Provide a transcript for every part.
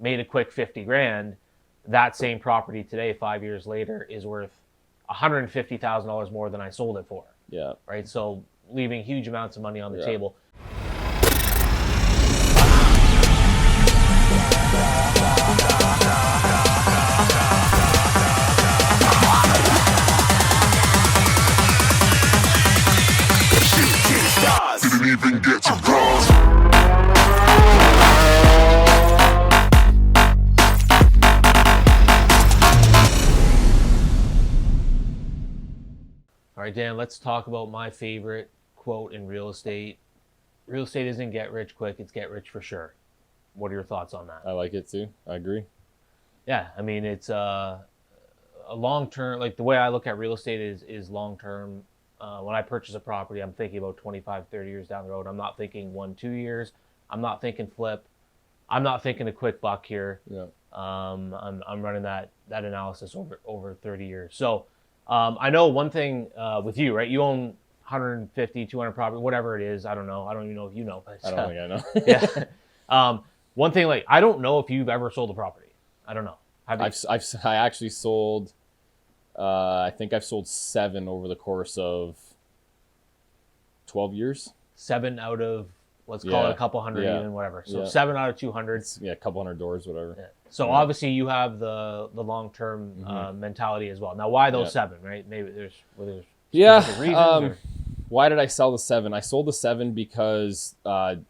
made a quick 50 grand, that same property today, 5 years later, is worth $150,000 more than I sold it for. Yeah. Right. So leaving huge amounts of money on the table. Didn't even get to cross. All right, Dan, let's talk about my favorite quote in real estate. Real estate isn't get rich quick, it's get rich for sure. What are your thoughts on that? I like it too. I agree. Yeah, I mean, it's a long-term, like the way I look at real estate is long-term. When I purchase a property, I'm thinking about 25, 30 years down the road. I'm not thinking 1-2 years. I'm not thinking flip. I'm not thinking a quick buck here. Yeah. I'm running that analysis over 30 years. So I know one thing with you, right? You own 150, 200 property, whatever it is. I don't know. I don't even know if you know. But, I don't think I know. yeah. One thing, like, I don't know if you've ever sold a property. I don't know. I actually sold. I think I've sold 7 over the course of 12 years. 7 out of, let's call it a couple hundred, even, whatever. So 7 out of 200. Yeah, a couple hundred doors, whatever. Yeah. So obviously you have the long-term mentality as well. Now, why those 7, right? Maybe there's specific reasons. Or... Why did I sell the 7? I sold the 7 because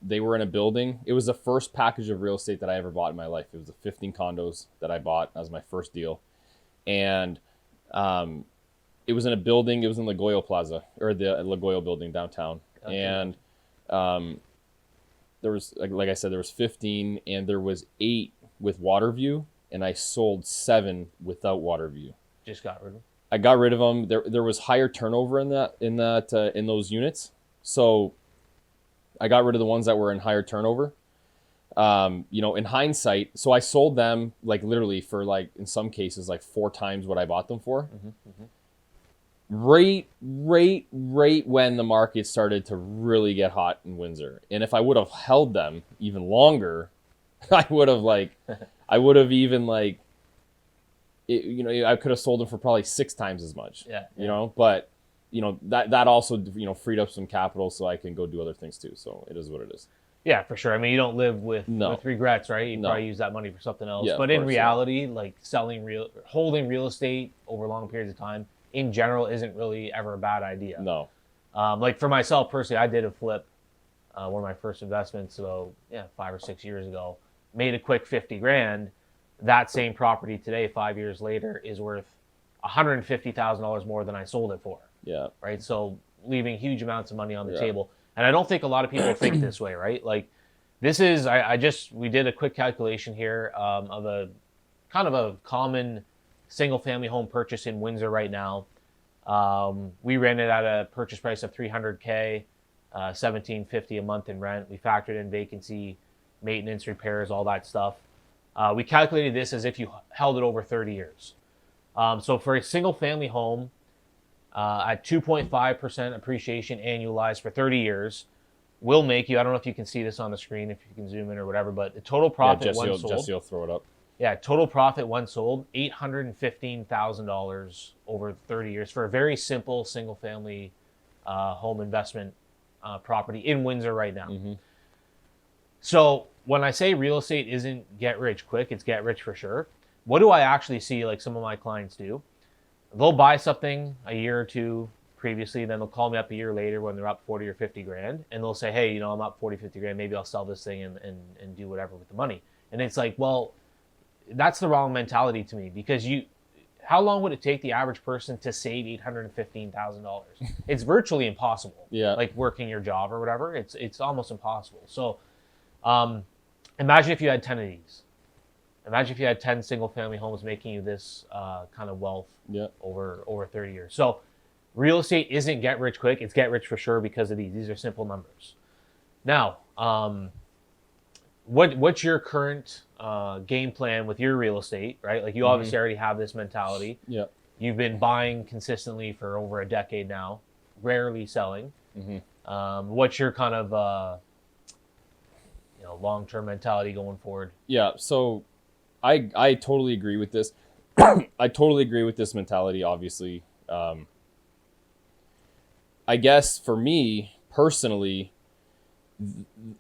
they were in a building. It was the first package of real estate that I ever bought in my life. It was the 15 condos that I bought. That was my first deal. And it was in a building. It was in Lagoyo Plaza, or the Lagoyo building downtown. Okay. And there was, like I said, there was 15, and there was 8 with water view, and I sold 7 without water view. Just got rid of them? I got rid of them. There was higher turnover in those units, so I got rid of the ones that were in higher turnover. In hindsight, so I sold them like literally for, like, in some cases, like 4 times what I bought them for. Right when the market started to really get hot in Windsor. And if I would have held them even longer, I would have even like, I could have sold them for probably 6 times as much. Yeah. But that also, freed up some capital so I can go do other things too. So it is what it is. Yeah, for sure. I mean, you don't live with regrets, right? You probably use that money for something else. Yeah, but in reality, like holding real estate over long periods of time in general isn't really ever a bad idea. No. Like for myself personally, I did a flip, one of my first investments, 5 or 6 years ago, made a quick 50 grand. That same property today, 5 years later, is worth $150,000 more than I sold it for. Yeah. Right. So leaving huge amounts of money on the table. And I don't think a lot of people think this way, right? Like, this is, we did a quick calculation here of a kind of a common single family home purchase in Windsor right now. We ran it at a purchase price of $300K, $1,750 a month in rent. We factored in vacancy, maintenance, repairs, all that stuff. We calculated this as if you held it over 30 years. So for a single family home, at 2.5% appreciation annualized for 30 years, will make you, I don't know if you can see this on the screen, if you can zoom in or whatever, but the total profit when sold. Jesse will throw it up. Yeah, total profit when sold, $815,000 over 30 years for a very simple single family home investment property in Windsor right now. So when I say real estate isn't get rich quick, it's get rich for sure. What do I actually see like some of my clients do? They'll buy something a year or two previously, then they'll call me up a year later when they're up 40 or 50 grand, and they'll say, hey, I'm up 40, 50 grand, maybe I'll sell this thing and do whatever with the money. And it's like, well, that's the wrong mentality to me, because how long would it take the average person to save $815,000? It's virtually impossible. Yeah. Like working your job or whatever, it's almost impossible. So imagine if you had 10 of these. Imagine if you had 10 single-family homes making you this kind of wealth over 30 years. So real estate isn't get rich quick. It's get rich for sure because of these. These are simple numbers. Now, what's your current game plan with your real estate, right? Like you obviously already have this mentality. Yeah. You've been buying consistently for over a decade now, rarely selling. What's your kind of long-term mentality going forward? Yeah. So I totally agree with this. I totally agree with this mentality, obviously. I guess for me personally,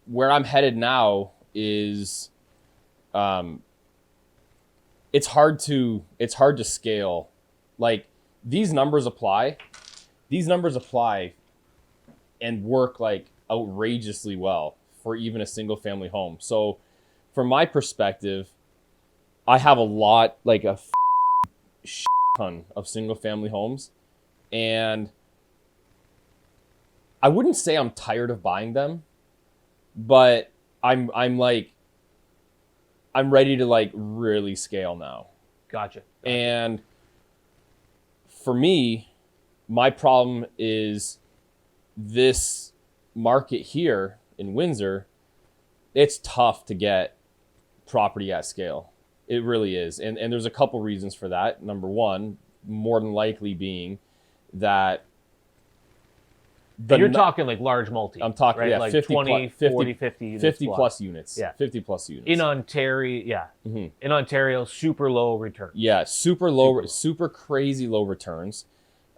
where I'm headed now is, it's hard to scale. Like these numbers apply and work like outrageously well for even a single family home. So from my perspective, I have a lot, like a ton of single family homes, and I wouldn't say I'm tired of buying them, but I'm ready to like really scale now. Gotcha. And for me, my problem is this market here in Windsor. It's tough to get property at scale. It really is. And there's a couple reasons for that. Number one, more than likely being that you're talking like large multi. I'm talking, right? yeah, Like 50, 20, 40, 50 units 50 plus. plus units. Yeah. 50 plus units. In Ontario, yeah. Mm-hmm. In Ontario, super low return. Yeah, super low, super crazy low returns.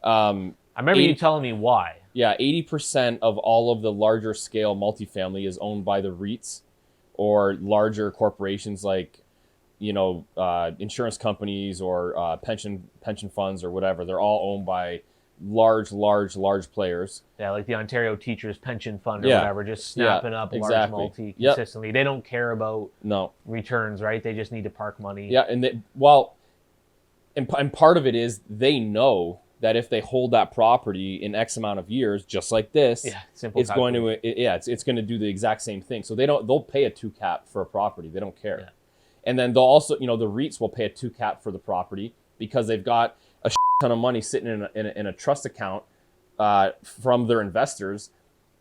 I remember you telling me why. Yeah, 80% of all of the larger scale multifamily is owned by the REITs or larger corporations like, insurance companies or pension funds or whatever. They're all owned by large players. Yeah, like the Ontario Teachers Pension Fund or whatever, just snapping up large multi consistently. They don't care about returns, right? They just need to park money. Yeah, and part of it is they know that if they hold that property in X amount of years, just like this, it's going to do the exact same thing. So they'll pay a 2 cap for a property. They don't care. Yeah. And then they'll also, the REITs will pay a 2 cap for the property because they've got a ton of money sitting in a trust account from their investors.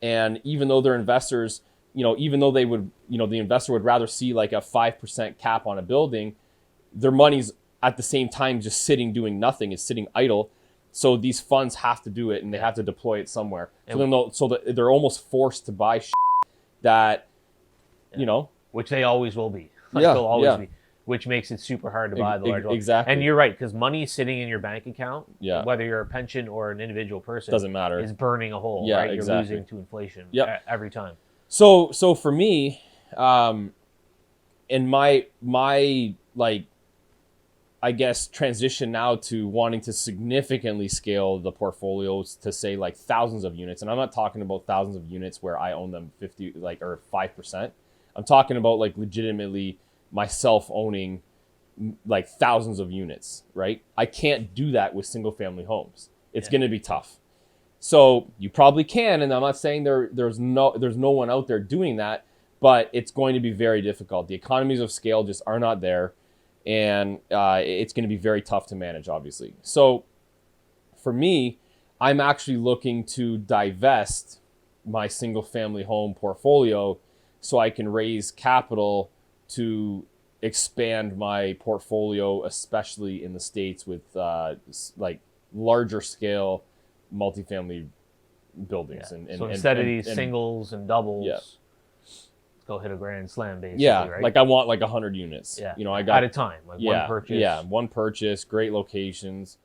And even though their investors, even though they would, the investor would rather see like a 5% cap on a building, their money's at the same time just sitting doing nothing. It's sitting idle. So these funds have to do it, and they have to deploy it somewhere. So they're almost forced to buy that, which they always will be. They'll always be, which makes it super hard to buy the large ones. Exactly. And you're right, because money sitting in your bank account, yeah, whether you're a pension or an individual person, doesn't matter, is burning a hole. Yeah, right? exactly. You're losing to inflation every time. So for me, in my like, I guess, transition now to wanting to significantly scale the portfolios to say like thousands of units. And I'm not talking about thousands of units where I own them 50 or 5%. I'm talking about like legitimately myself owning like thousands of units, right? I can't do that with single family homes. It's going to be tough. So you probably can, and I'm not saying there's no one out there doing that, but it's going to be very difficult. The economies of scale just are not there. And it's going to be very tough to manage, obviously. So for me, I'm actually looking to divest my single family home portfolio so I can raise capital to expand my portfolio, especially in the States with like larger scale multifamily buildings. Yeah. So instead of these singles and doubles, go hit a grand slam, basically, right? Like I want like 100 units. Yeah. I got at a time, like one purchase. Yeah, one purchase, great locations.